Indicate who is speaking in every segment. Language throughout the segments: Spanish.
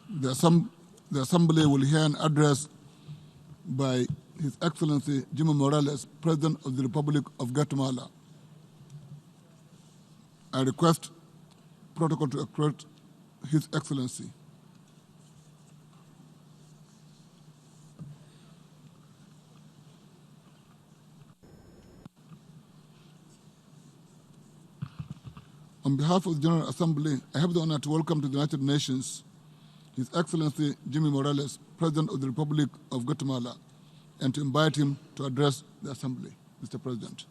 Speaker 1: The Assembly will hear an address by His Excellency Jimmy Morales, President of the Republic of Guatemala. I request protocol to accept His Excellency. On behalf of the General Assembly, I have the honor to welcome to the United Nations His Excellency Jimmy Morales, President of the Republic of Guatemala, and to invite him to address the Assembly. Mr. President.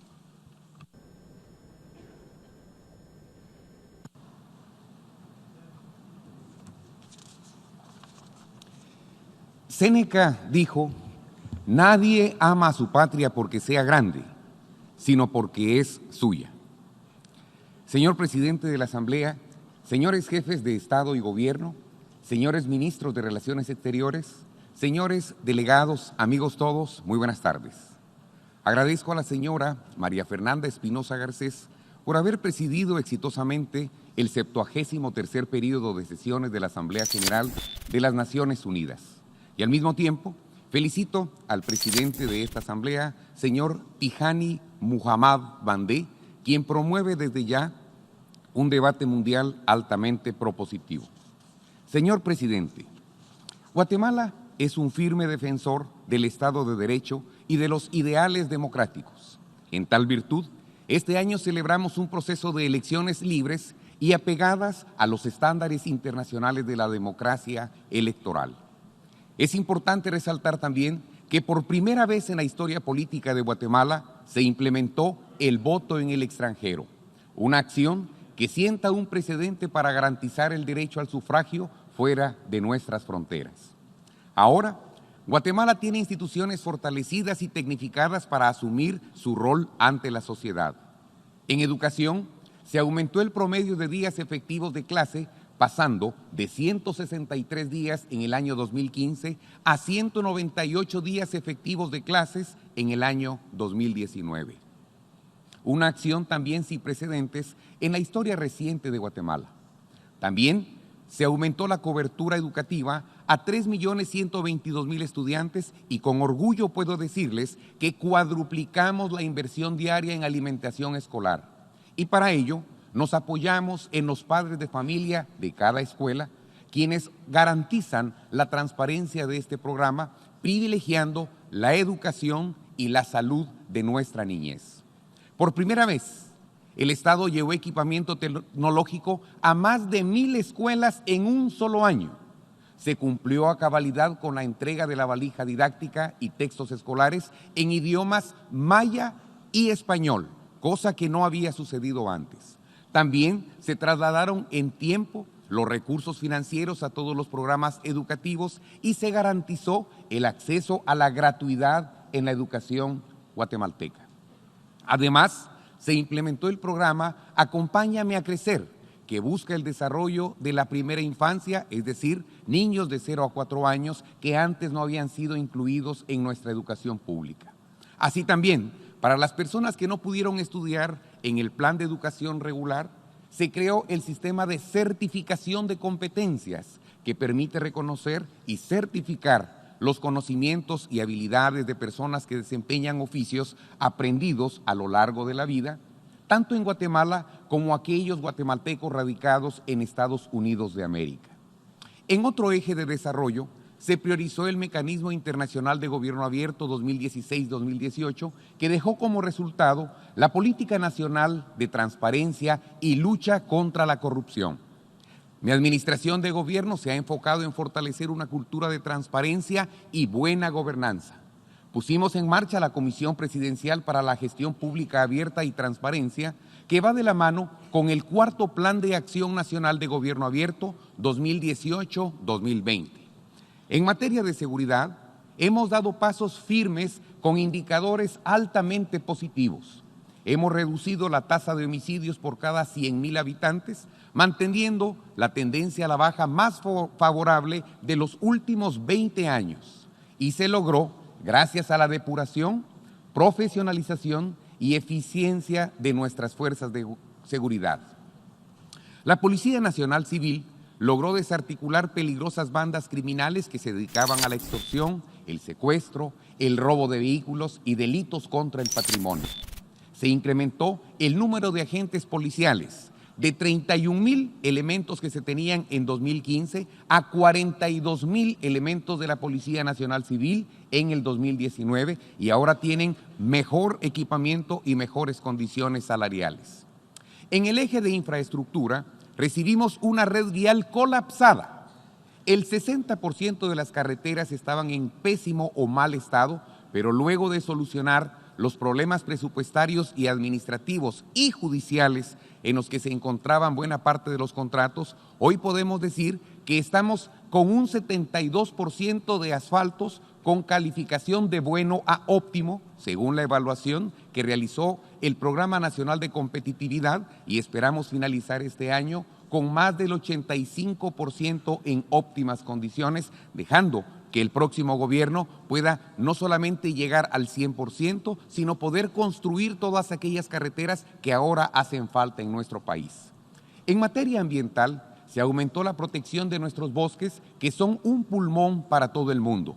Speaker 2: Séneca dijo: nadie ama a su patria porque sea grande, sino porque es suya. Señor Presidente de la Asamblea, señores jefes de Estado y Gobierno, señores ministros de Relaciones Exteriores, señores delegados, amigos todos, muy buenas tardes. Agradezco a la señora María Fernanda Espinosa Garcés por haber presidido exitosamente el 73º período de sesiones de la Asamblea General de las Naciones Unidas. Y al mismo tiempo, felicito al presidente de esta Asamblea, señor Tijani Muhammad Bandé, quien promueve desde ya un debate mundial altamente propositivo. Señor presidente, Guatemala es un firme defensor del Estado de Derecho y de los ideales democráticos. En tal virtud, este año celebramos un proceso de elecciones libres y apegadas a los estándares internacionales de la democracia electoral. Es importante resaltar también que por primera vez en la historia política de Guatemala se implementó el voto en el extranjero, una acción que sienta un precedente para garantizar el derecho al sufragio fuera de nuestras fronteras. Ahora, Guatemala tiene instituciones fortalecidas y tecnificadas para asumir su rol ante la sociedad. En educación, se aumentó el promedio de días efectivos de clase, pasando de 163 días en el año 2015 a 198 días efectivos de clases en el año 2019. Una acción también sin precedentes en la historia reciente de Guatemala. También se aumentó la cobertura educativa a 3.122.000 estudiantes y con orgullo puedo decirles que cuadruplicamos la inversión diaria en alimentación escolar. Y para ello nos apoyamos en los padres de familia de cada escuela, quienes garantizan la transparencia de este programa, privilegiando la educación y la salud de nuestra niñez. Por primera vez, el Estado llevó equipamiento tecnológico a más de 1.000 escuelas en un solo año. Se cumplió a cabalidad con la entrega de la valija didáctica y textos escolares en idiomas maya y español, cosa que no había sucedido antes. También se trasladaron en tiempo los recursos financieros a todos los programas educativos y se garantizó el acceso a la gratuidad en la educación guatemalteca. Además, se implementó el programa Acompáñame a Crecer, que busca el desarrollo de la primera infancia, es decir, niños de 0 a 4 años que antes no habían sido incluidos en nuestra educación pública. Así también, para las personas que no pudieron estudiar en el plan de educación regular, se creó el sistema de certificación de competencias que permite reconocer y certificar los conocimientos y habilidades de personas que desempeñan oficios aprendidos a lo largo de la vida, tanto en Guatemala como aquellos guatemaltecos radicados en Estados Unidos de América. En otro eje de desarrollo, se priorizó el Mecanismo Internacional de Gobierno Abierto 2016-2018, que dejó como resultado la Política Nacional de Transparencia y Lucha contra la Corrupción. Mi administración de gobierno se ha enfocado en fortalecer una cultura de transparencia y buena gobernanza. Pusimos en marcha la Comisión Presidencial para la Gestión Pública Abierta y Transparencia, que va de la mano con el cuarto Plan de Acción Nacional de Gobierno Abierto 2018-2020. En materia de seguridad, hemos dado pasos firmes con indicadores altamente positivos. Hemos reducido la tasa de homicidios por cada 100.000 habitantes, manteniendo la tendencia a la baja más favorable de los últimos 20 años. Y se logró gracias a la depuración, profesionalización y eficiencia de nuestras fuerzas de seguridad. La Policía Nacional Civil logró desarticular peligrosas bandas criminales que se dedicaban a la extorsión, el secuestro, el robo de vehículos y delitos contra el patrimonio. Se incrementó el número de agentes policiales de 31,000 elementos que se tenían en 2015 a 42,000 elementos de la Policía Nacional Civil en el 2019 y ahora tienen mejor equipamiento y mejores condiciones salariales. En el eje de infraestructura recibimos una red vial colapsada. El 60% de las carreteras estaban en pésimo o mal estado, pero luego de solucionar los problemas presupuestarios y administrativos y judiciales en los que se encontraban buena parte de los contratos, hoy podemos decir que estamos con un 72% de asfaltos con calificación de bueno a óptimo, según la evaluación que realizó el Programa Nacional de Competitividad, y esperamos finalizar este año con más del 85% en óptimas condiciones, dejando que el próximo gobierno pueda no solamente llegar al 100%, sino poder construir todas aquellas carreteras que ahora hacen falta en nuestro país. En materia ambiental, se aumentó la protección de nuestros bosques, que son un pulmón para todo el mundo.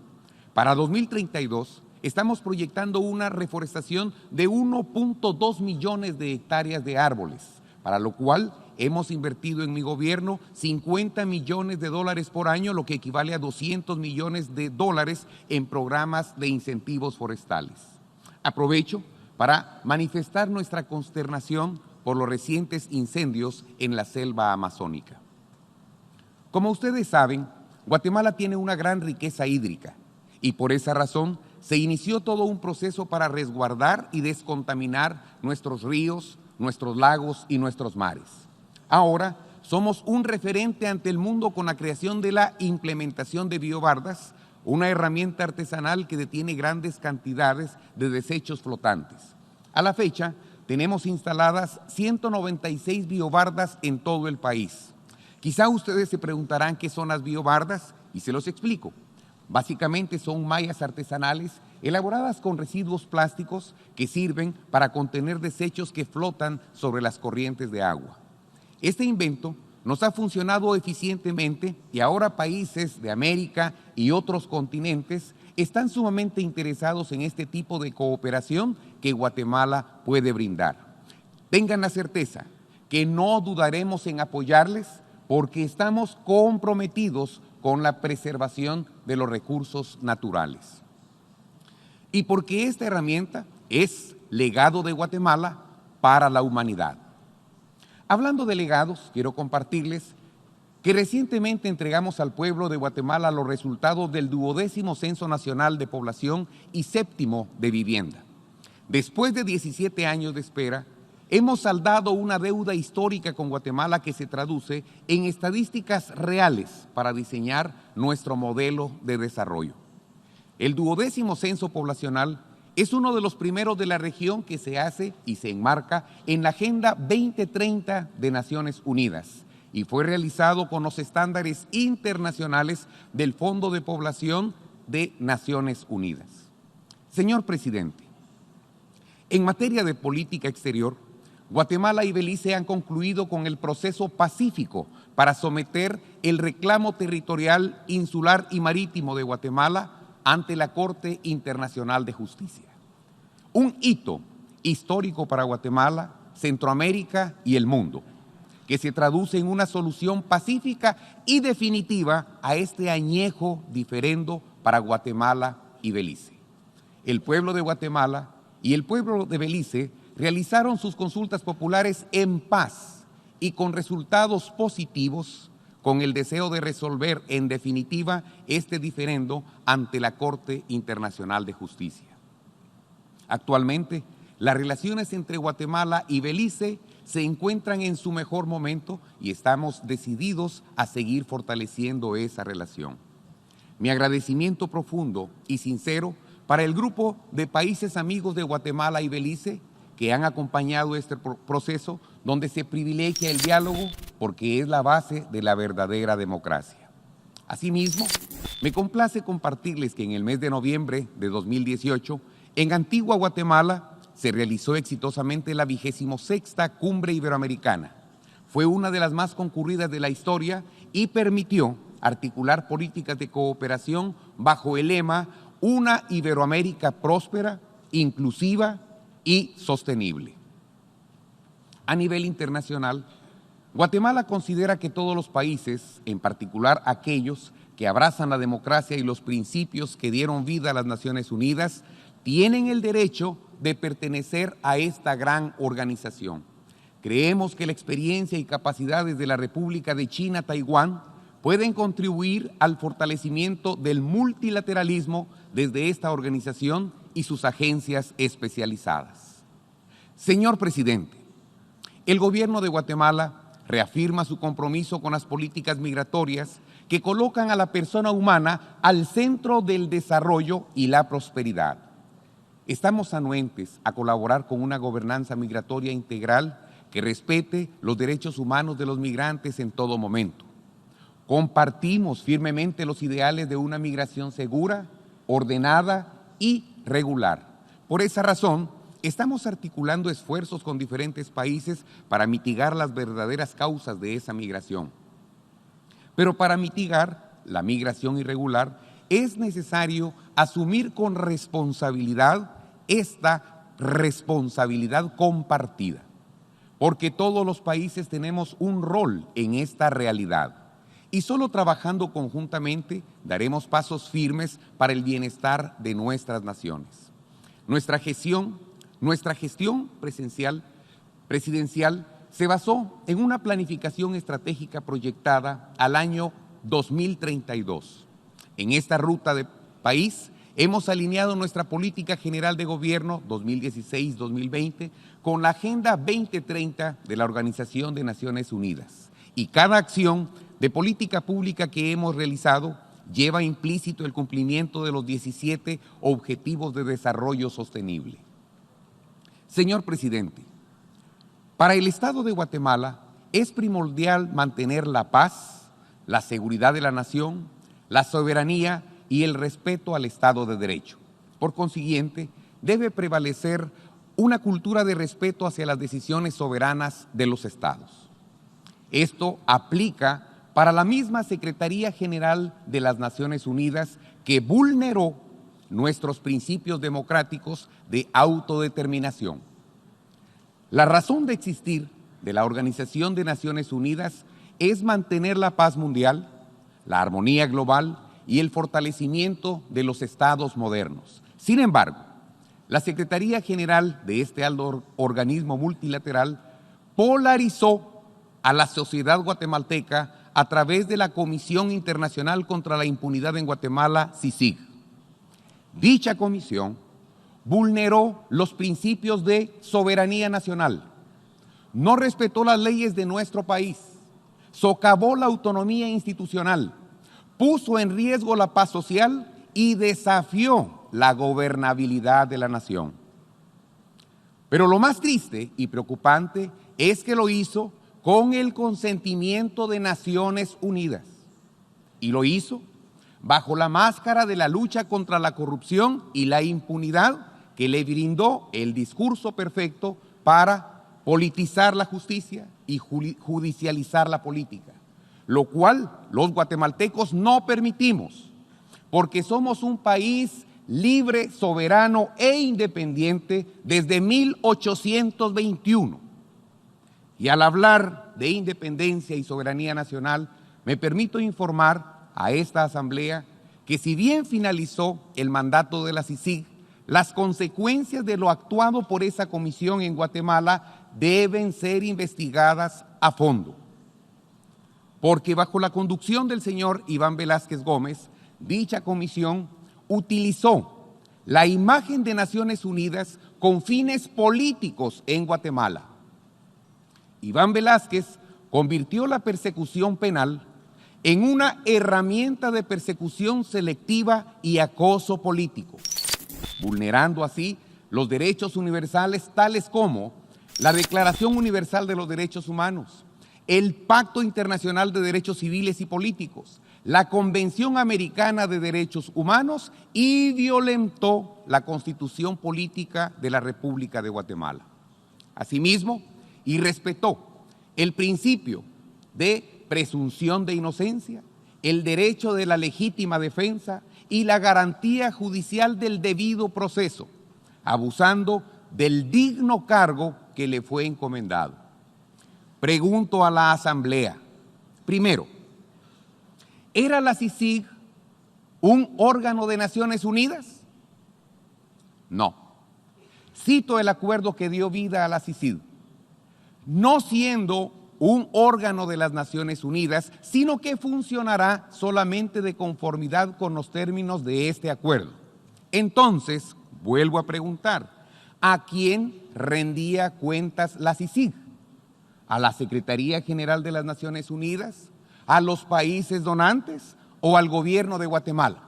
Speaker 2: Para 2032, estamos proyectando una reforestación de 1.2 millones de hectáreas de árboles, para lo cual hemos invertido en mi gobierno $50 millones por año, lo que equivale a $200 millones en programas de incentivos forestales. Aprovecho para manifestar nuestra consternación por los recientes incendios en la selva amazónica. Como ustedes saben, Guatemala tiene una gran riqueza hídrica y por esa razón se inició todo un proceso para resguardar y descontaminar nuestros ríos, nuestros lagos y nuestros mares. Ahora somos un referente ante el mundo con la creación de la implementación de biobardas, una herramienta artesanal que detiene grandes cantidades de desechos flotantes. A la fecha, tenemos instaladas 196 biobardas en todo el país. Quizá ustedes se preguntarán qué son las biobardas y se los explico. Básicamente son mallas artesanales elaboradas con residuos plásticos que sirven para contener desechos que flotan sobre las corrientes de agua. Este invento nos ha funcionado eficientemente y ahora países de América y otros continentes están sumamente interesados en este tipo de cooperación que Guatemala puede brindar. Tengan la certeza que no dudaremos en apoyarles porque estamos comprometidos con la preservación de los recursos naturales. Y porque esta herramienta es legado de Guatemala para la humanidad. Hablando de legados, quiero compartirles que recientemente entregamos al pueblo de Guatemala los resultados del 12º Censo Nacional de Población y 7º de Vivienda. Después de 17 años de espera, hemos saldado una deuda histórica con Guatemala que se traduce en estadísticas reales para diseñar nuestro modelo de desarrollo. El 12º Censo Poblacional es uno de los primeros de la región que se hace y se enmarca en la Agenda 2030 de Naciones Unidas y fue realizado con los estándares internacionales del Fondo de Población de Naciones Unidas. Señor presidente, en materia de política exterior, Guatemala y Belice han concluido con el proceso pacífico para someter el reclamo territorial insular y marítimo de Guatemala ante la Corte Internacional de Justicia. Un hito histórico para Guatemala, Centroamérica y el mundo, que se traduce en una solución pacífica y definitiva a este añejo diferendo para Guatemala y Belice. El pueblo de Guatemala y el pueblo de Belice realizaron sus consultas populares en paz y con resultados positivos, con el deseo de resolver en definitiva este diferendo ante la Corte Internacional de Justicia. Actualmente, las relaciones entre Guatemala y Belice se encuentran en su mejor momento y estamos decididos a seguir fortaleciendo esa relación. Mi agradecimiento profundo y sincero para el grupo de países amigos de Guatemala y Belice que han acompañado este proceso donde se privilegia el diálogo porque es la base de la verdadera democracia. Asimismo, me complace compartirles que en el mes de noviembre de 2018, en Antigua Guatemala, se realizó exitosamente la 26ª Cumbre Iberoamericana. Fue una de las más concurridas de la historia y permitió articular políticas de cooperación bajo el lema Una Iberoamérica próspera, inclusiva y sostenible. A nivel internacional, Guatemala considera que todos los países, en particular aquellos que abrazan la democracia y los principios que dieron vida a las Naciones Unidas, tienen el derecho de pertenecer a esta gran organización. Creemos que la experiencia y capacidades de la República de China-Taiwán pueden contribuir al fortalecimiento del multilateralismo desde esta organización y sus agencias especializadas. Señor presidente, el gobierno de Guatemala reafirma su compromiso con las políticas migratorias que colocan a la persona humana al centro del desarrollo y la prosperidad. Estamos anuentes a colaborar con una gobernanza migratoria integral que respete los derechos humanos de los migrantes en todo momento. Compartimos firmemente los ideales de una migración segura, ordenada y regular. Por esa razón, estamos articulando esfuerzos con diferentes países para mitigar las verdaderas causas de esa migración. Pero para mitigar la migración irregular es necesario asumir con responsabilidad esta responsabilidad compartida, porque todos los países tenemos un rol en esta realidad y solo trabajando conjuntamente daremos pasos firmes para el bienestar de nuestras naciones. Nuestra gestión presidencial se basó en una planificación estratégica proyectada al año 2032. En esta ruta de país hemos alineado nuestra política general de gobierno 2016-2020 con la Agenda 2030 de la Organización de Naciones Unidas. Y cada acción de política pública que hemos realizado lleva implícito el cumplimiento de los 17 Objetivos de Desarrollo Sostenible. Señor presidente, para el Estado de Guatemala es primordial mantener la paz, la seguridad de la nación, la soberanía y el respeto al Estado de Derecho. Por consiguiente, debe prevalecer una cultura de respeto hacia las decisiones soberanas de los Estados. Esto aplica para la misma Secretaría General de las Naciones Unidas que vulneró nuestros principios democráticos de autodeterminación. La razón de existir de la Organización de Naciones Unidas es mantener la paz mundial, la armonía global y el fortalecimiento de los estados modernos. Sin embargo, la Secretaría General de este alto organismo multilateral polarizó a la sociedad guatemalteca a través de la Comisión Internacional contra la Impunidad en Guatemala, CICIG. Dicha comisión vulneró los principios de soberanía nacional, no respetó las leyes de nuestro país, socavó la autonomía institucional, puso en riesgo la paz social y desafió la gobernabilidad de la nación. Pero lo más triste y preocupante es que lo hizo con el consentimiento de Naciones Unidas y lo hizo bajo la máscara de la lucha contra la corrupción y la impunidad que le brindó el discurso perfecto para politizar la justicia y judicializar la política, lo cual los guatemaltecos no permitimos, porque somos un país libre, soberano e independiente desde 1821. Y al hablar de independencia y soberanía nacional, me permito informar a esta asamblea que si bien finalizó el mandato de la CICIG, las consecuencias de lo actuado por esa comisión en Guatemala deben ser investigadas a fondo. Porque bajo la conducción del señor Iván Velázquez Gómez, dicha comisión utilizó la imagen de Naciones Unidas con fines políticos en Guatemala. Iván Velázquez convirtió la persecución penal en una herramienta de persecución selectiva y acoso político, vulnerando así los derechos universales tales como la Declaración Universal de los Derechos Humanos, el Pacto Internacional de Derechos Civiles y Políticos, la Convención Americana de Derechos Humanos y violentó la Constitución Política de la República de Guatemala. Asimismo, irrespetó el principio de presunción de inocencia, el derecho de la legítima defensa y la garantía judicial del debido proceso, abusando del digno cargo que le fue encomendado. Pregunto a la Asamblea, primero, ¿era la CICIG un órgano de Naciones Unidas? No. Cito el acuerdo que dio vida a la CICIG. No siendo un órgano de las Naciones Unidas, sino que funcionará solamente de conformidad con los términos de este acuerdo. Entonces, vuelvo a preguntar, ¿a quién rendía cuentas la CICIG? ¿A la Secretaría General de las Naciones Unidas? ¿A los países donantes o al gobierno de Guatemala?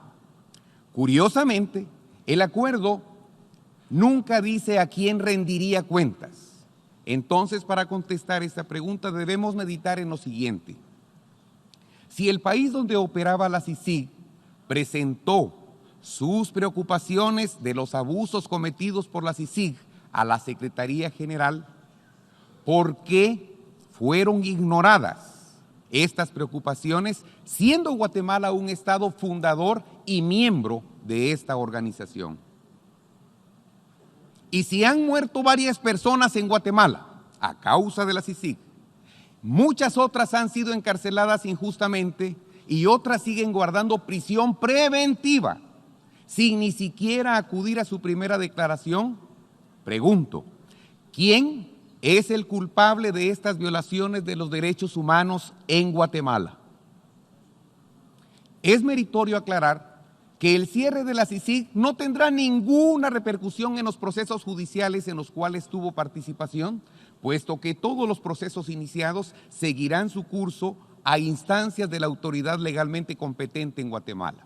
Speaker 2: Curiosamente, el acuerdo nunca dice a quién rendiría cuentas. Entonces, para contestar esta pregunta debemos meditar en lo siguiente. Si el país donde operaba la CICIG presentó sus preocupaciones de los abusos cometidos por la CICIG a la Secretaría General, ¿por qué fueron ignoradas estas preocupaciones, siendo Guatemala un estado fundador y miembro de esta organización? Y si han muerto varias personas en Guatemala a causa de la CICIG, muchas otras han sido encarceladas injustamente y otras siguen guardando prisión preventiva sin ni siquiera acudir a su primera declaración. Pregunto, ¿quién es el culpable de estas violaciones de los derechos humanos en Guatemala? Es meritorio aclarar que el cierre de la CICIG no tendrá ninguna repercusión en los procesos judiciales en los cuales tuvo participación, puesto que todos los procesos iniciados seguirán su curso a instancias de la autoridad legalmente competente en Guatemala.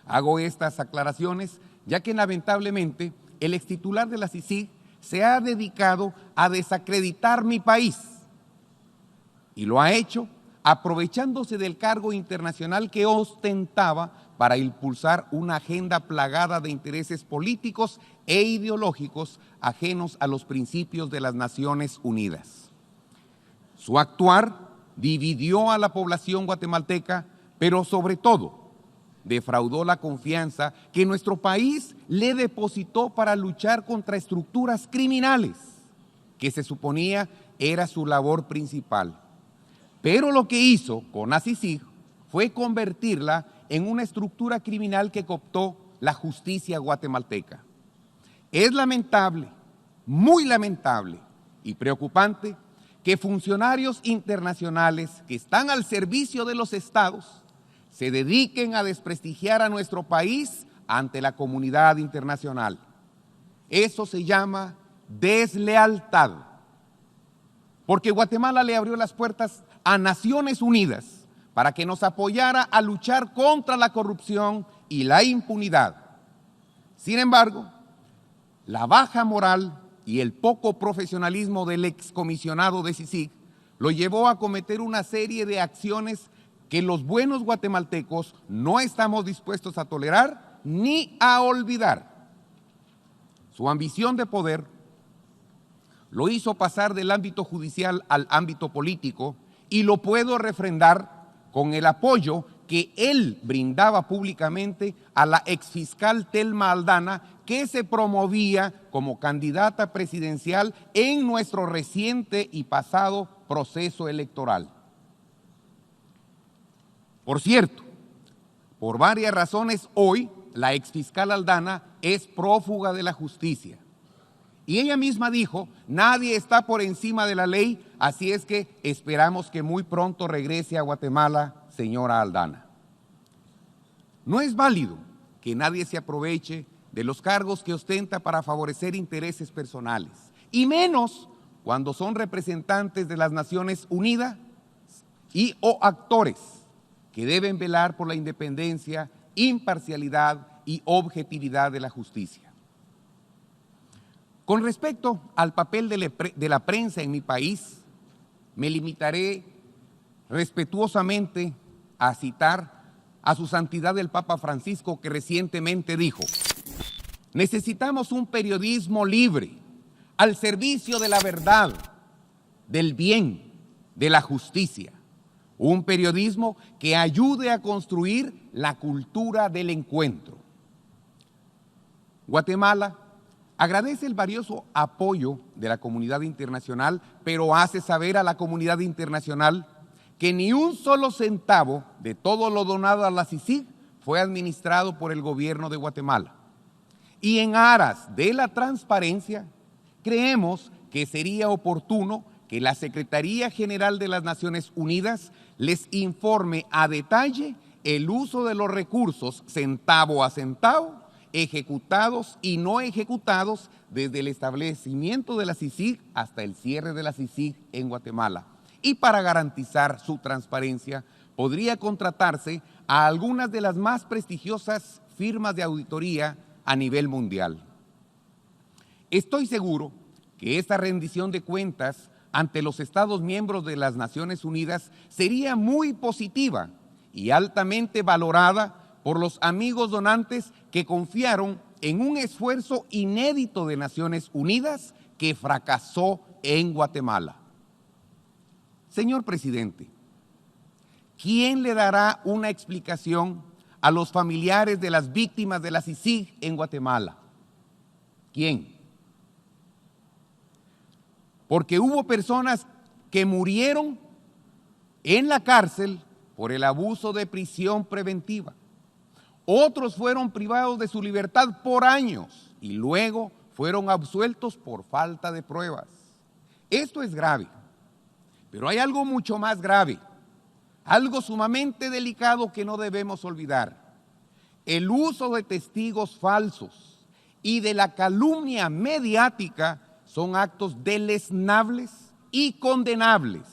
Speaker 2: Hago estas aclaraciones ya que lamentablemente el extitular de la CICIG se ha dedicado a desacreditar mi país y lo ha hecho aprovechándose del cargo internacional que ostentaba para impulsar una agenda plagada de intereses políticos e ideológicos ajenos a los principios de las Naciones Unidas. Su actuar dividió a la población guatemalteca, pero sobre todo defraudó la confianza que nuestro país le depositó para luchar contra estructuras criminales, que se suponía era su labor principal. Pero lo que hizo con la CICIG fue convertirla en una estructura criminal que cooptó la justicia guatemalteca. Es lamentable, muy lamentable y preocupante que funcionarios internacionales que están al servicio de los estados se dediquen a desprestigiar a nuestro país ante la comunidad internacional. Eso se llama deslealtad, porque Guatemala le abrió las puertas a Naciones Unidas para que nos apoyara a luchar contra la corrupción y la impunidad. Sin embargo, la baja moral y el poco profesionalismo del excomisionado de CICIG lo llevó a cometer una serie de acciones que los buenos guatemaltecos no estamos dispuestos a tolerar ni a olvidar. Su ambición de poder lo hizo pasar del ámbito judicial al ámbito político y lo puedo refrendar con el apoyo que él brindaba públicamente a la exfiscal Telma Aldana, que se promovía como candidata presidencial en nuestro reciente y pasado proceso electoral. Por cierto, por varias razones hoy la exfiscal Aldana es prófuga de la justicia. Y ella misma dijo, nadie está por encima de la ley, así es que esperamos que muy pronto regrese a Guatemala, señora Aldana. No es válido que nadie se aproveche de los cargos que ostenta para favorecer intereses personales, y menos cuando son representantes de las Naciones Unidas y o actores que deben velar por la independencia, imparcialidad y objetividad de la justicia. Con respecto al papel de la prensa en mi país, me limitaré respetuosamente a citar a su santidad el Papa Francisco, que recientemente dijo: necesitamos un periodismo libre, al servicio de la verdad, del bien, de la justicia. un periodismo que ayude a construir la cultura del encuentro. Guatemala agradece el valioso apoyo de la comunidad internacional, pero hace saber a la comunidad internacional que ni un solo centavo de todo lo donado a la CICIG fue administrado por el gobierno de Guatemala. Y en aras de la transparencia, creemos que sería oportuno que la Secretaría General de las Naciones Unidas les informe a detalle el uso de los recursos centavo a centavo, ejecutados y no ejecutados desde el establecimiento de la CICIG hasta el cierre de la CICIG en Guatemala. Y para garantizar su transparencia, podría contratarse a algunas de las más prestigiosas firmas de auditoría a nivel mundial. Estoy seguro que esta rendición de cuentas ante los Estados miembros de las Naciones Unidas sería muy positiva y altamente valorada por los amigos donantes que confiaron en un esfuerzo inédito de Naciones Unidas que fracasó en Guatemala. Señor presidente, ¿quién le dará una explicación a los familiares de las víctimas de la CICIG en Guatemala? ¿Quién? Porque hubo personas que murieron en la cárcel por el abuso de prisión preventiva. Otros fueron privados de su libertad por años y luego fueron absueltos por falta de pruebas. Esto es grave, pero hay algo mucho más grave, algo sumamente delicado que no debemos olvidar. El uso de testigos falsos y de la calumnia mediática son actos deleznables y condenables,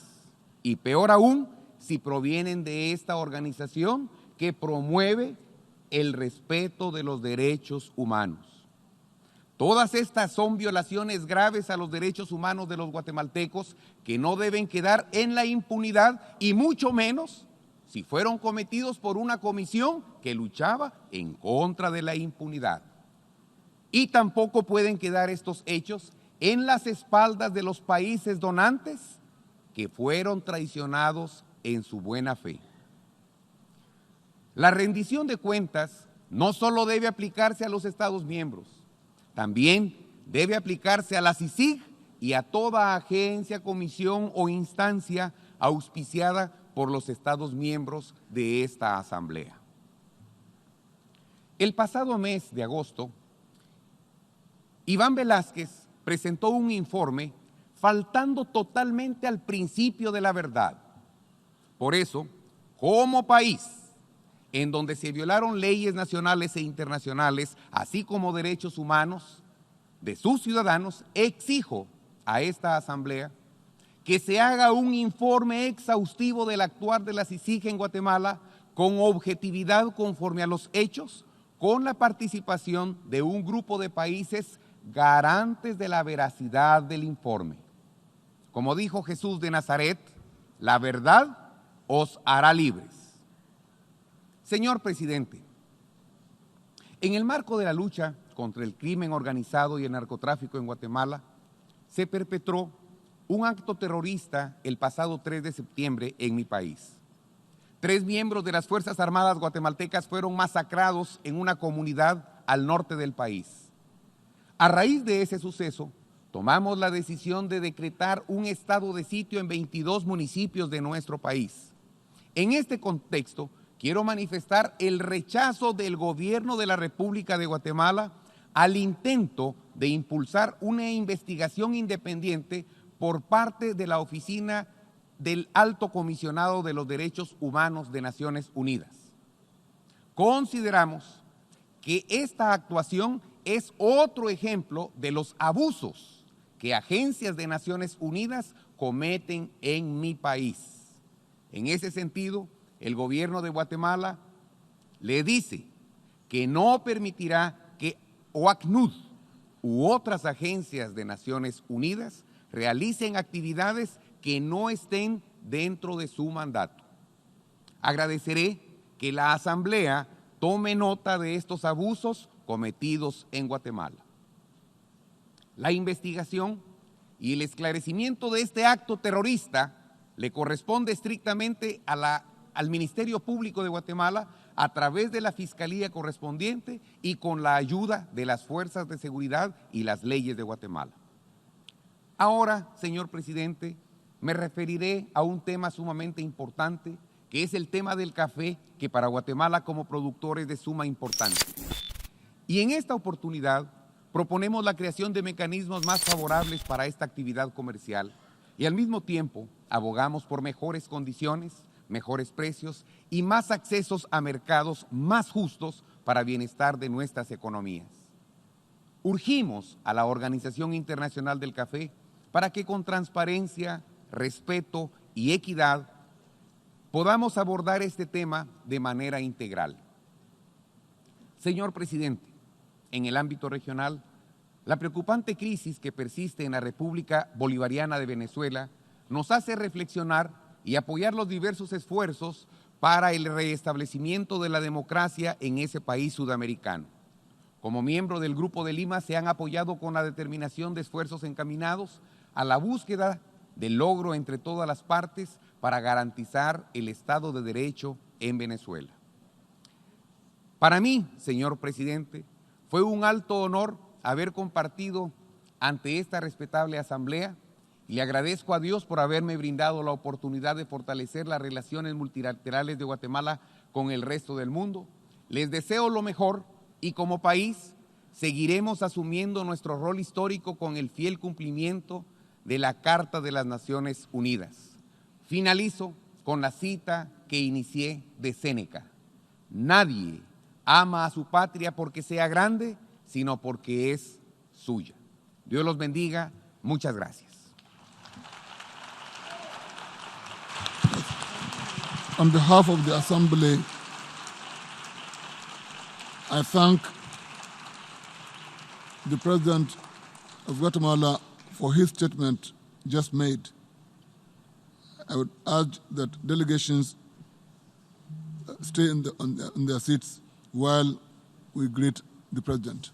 Speaker 2: y peor aún si provienen de esta organización que promueve el respeto de los derechos humanos. Todas estas son violaciones graves a los derechos humanos de los guatemaltecos que no deben quedar en la impunidad y mucho menos si fueron cometidos por una comisión que luchaba en contra de la impunidad. Y tampoco pueden quedar estos hechos en las espaldas de los países donantes que fueron traicionados en su buena fe. La rendición de cuentas no solo debe aplicarse a los Estados miembros, también debe aplicarse a la CICIG y a toda agencia, comisión o instancia auspiciada por los Estados miembros de esta Asamblea. El pasado mes de agosto, Iván Velázquez presentó un informe faltando totalmente al principio de la verdad. Por eso, como país, en donde se violaron leyes nacionales e internacionales, así como derechos humanos de sus ciudadanos, exijo a esta Asamblea que se haga un informe exhaustivo del actuar de la CICIG en Guatemala con objetividad conforme a los hechos, con la participación de un grupo de países garantes de la veracidad del informe. Como dijo Jesús de Nazaret, la verdad os hará libres. Señor presidente, en el marco de la lucha contra el crimen organizado y el narcotráfico en Guatemala, se perpetró un acto terrorista el pasado 3 de septiembre en mi país. 3 miembros de las Fuerzas Armadas guatemaltecas fueron masacrados en una comunidad al norte del país. A raíz de ese suceso, tomamos la decisión de decretar un estado de sitio en 22 municipios de nuestro país. En este contexto, quiero manifestar el rechazo del gobierno de la República de Guatemala al intento de impulsar una investigación independiente por parte de la Oficina del Alto Comisionado de los Derechos Humanos de Naciones Unidas. Consideramos que esta actuación es otro ejemplo de los abusos que agencias de Naciones Unidas cometen en mi país. En ese sentido, el gobierno de Guatemala le dice que no permitirá que OACNUD u otras agencias de Naciones Unidas realicen actividades que no estén dentro de su mandato. Agradeceré que la Asamblea tome nota de estos abusos cometidos en Guatemala. La investigación y el esclarecimiento de este acto terrorista le corresponde estrictamente al Ministerio Público de Guatemala a través de la Fiscalía correspondiente y con la ayuda de las fuerzas de seguridad y las leyes de Guatemala. Ahora, señor presidente, me referiré a un tema sumamente importante, que es el tema del café, que para Guatemala como productor es de suma importancia. Y en esta oportunidad proponemos la creación de mecanismos más favorables para esta actividad comercial y al mismo tiempo abogamos por mejores condiciones, mejores precios y más accesos a mercados más justos para bienestar de nuestras economías. Urgimos a la Organización Internacional del Café para que con transparencia, respeto y equidad podamos abordar este tema de manera integral. Señor presidente, en el ámbito regional, la preocupante crisis que persiste en la República Bolivariana de Venezuela nos hace reflexionar y apoyar los diversos esfuerzos para el restablecimiento de la democracia en ese país sudamericano. Como miembro del Grupo de Lima se han apoyado con la determinación de esfuerzos encaminados a la búsqueda del logro entre todas las partes para garantizar el Estado de Derecho en Venezuela. Para mí, señor presidente, fue un alto honor haber compartido ante esta respetable asamblea y le agradezco a Dios por haberme brindado la oportunidad de fortalecer las relaciones multilaterales de Guatemala con el resto del mundo. Les deseo lo mejor y como país seguiremos asumiendo nuestro rol histórico con el fiel cumplimiento de la Carta de las Naciones Unidas. Finalizo con la cita que inicié de Séneca: nadie ama a su patria porque sea grande, sino porque es suya. Dios los bendiga. Muchas gracias.
Speaker 1: On behalf of the Assembly, I thank the President of Guatemala for his statement just made. I would urge that delegations stay in their seats while we greet the President.